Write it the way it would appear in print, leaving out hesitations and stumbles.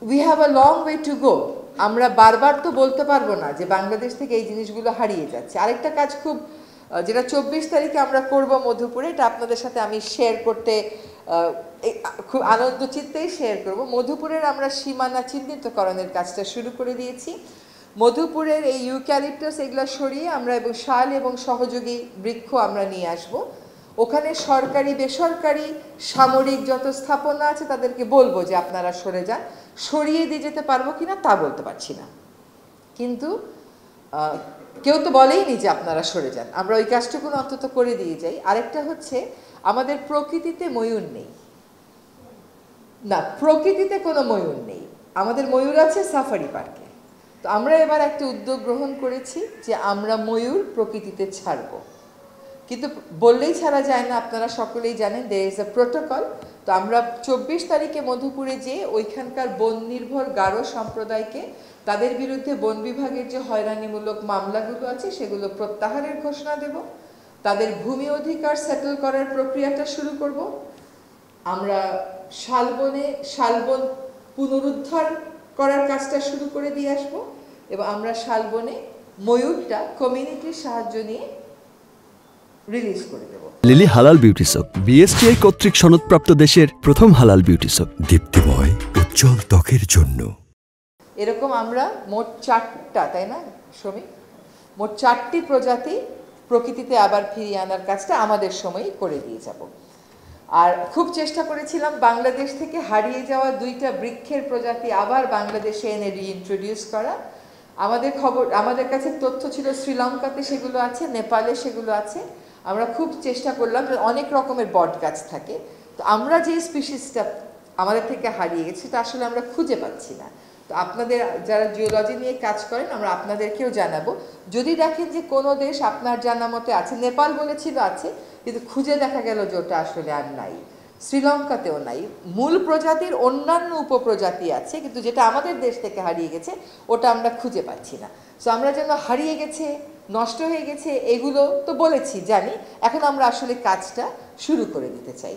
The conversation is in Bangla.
We have a long way to go. আমরা বারবার তো বলতে পারবো না যে বাংলাদেশ থেকে এই জিনিসগুলো হারিয়ে যাচ্ছে। আরেকটা কাজ খুব যেটা 24 তারিখে আমরা করব মধুপুরে, এটা আপনাদের সাথে আমি শেয়ার করতে খুব আনন্দ চিত্তেই শেয়ার করব। মধুপুরের আমরা সীমানা চিহ্নিতকরণের কাজটা শুরু করে দিয়েছি। মধুপুরের এই ইউক্যালিপটাস এগুলো সরিয়ে আমরা এবং শাল এবং সহযোগী বৃক্ষ আমরা নিয়ে আসব। ওখানে সরকারি বেসরকারি সামরিক যত স্থাপনা আছে তাদেরকে বলবো যে আপনারা সরে যান। সরিয়ে দিয়ে যেতে পারবো কিনা তা বলতে পারছি না, কিন্তু কেউ তো বলেইনি যে আপনারা সরে যান। আমরা ওই কাজটুকু অন্তত করে দিয়ে যাই। আরেকটা হচ্ছে, আমাদের প্রকৃতিতে ময়ূর নেই না, প্রকৃতিতে কোনো ময়ূর নেই। আমাদের ময়ূর আছে সাফারি পার্কে। তো আমরা এবার একটা উদ্যোগ গ্রহণ করেছি যে আমরা ময়ূর প্রকৃতিতে ছাড়বো, কিন্তু বললেই ছাড়া যায় না। আপনারা সকলেই জানেন there is a protocol। তো আমরা 24 তারিখে মধুপুরে যেয়ে ওইখানকার বন নির্ভর গারো সম্প্রদায়কে তাদের বিরুদ্ধে বন বিভাগের যে হয়রানিমূলক মামলাগুলো আছে সেগুলো প্রত্যাহারের ঘোষণা দেব। তাদের ভূমি অধিকার সেটেল করার প্রক্রিয়াটা শুরু করব। আমরা শালবন পুনরুদ্ধার করার কাজটা শুরু করে দিয়ে আসবো, এবং আমরা শালবনে ময়ূরটা কমিউনিটির সাহায্য নিয়ে রিলিজ করে দেব। লিলি হালাল বিউটি সোপ, বিএসটিআই কর্তৃক সনদপ্রাপ্ত দেশের প্রথম হালাল বিউটি সোপ, দীপ্তিময় উজ্জ্বল ত্বকের জন্য। এরকম আমরা মোট 4টা, তাই না শ্রমিক, মোট 4টি প্রজাতি প্রকৃতিতে আবার ফিরিয়ে আনার কাজটা আমাদের সময়ই করে দিয়ে যাব। আর খুব চেষ্টা করেছিলাম বাংলাদেশ থেকে হারিয়ে যাওয়া 2টা বৃক্ষের প্রজাতি আবার বাংলাদেশে এনে রিইন্ট্রোডিউস করা। আমাদের কাছে তথ্য ছিল শ্রীলঙ্কাতে সেগুলো আছে, নেপালে সেগুলো আছে। আমরা খুব চেষ্টা করলাম, যে অনেক রকমের বট গাছ থাকে, তো আমরা যে স্পিসিসটা আমাদের থেকে হারিয়ে গেছে তা আসলে আমরা খুঁজে পাচ্ছি না। তো আপনাদের যারা জিওলজি নিয়ে কাজ করেন, আমরা আপনাদেরকেও জানাবো, যদি দেখেন যে কোনো দেশ আপনার জানা মতে আছে, নেপাল বলেছিল আছে, কিন্তু খুঁজে দেখা গেল যে ওটা আসলে আর নাই, শ্রীলঙ্কাতেও নাই। মূল প্রজাতির অন্যান্য উপপ্রজাতি আছে, কিন্তু যেটা আমাদের দেশ থেকে হারিয়ে গেছে ওটা আমরা খুঁজে পাচ্ছি না। সো আমরা যেন হারিয়ে গেছে, নষ্ট হয়ে গেছে এগুলো তো বলেছি, জানি, এখন আমরা আসলে কাজটা শুরু করে দিতে চাই।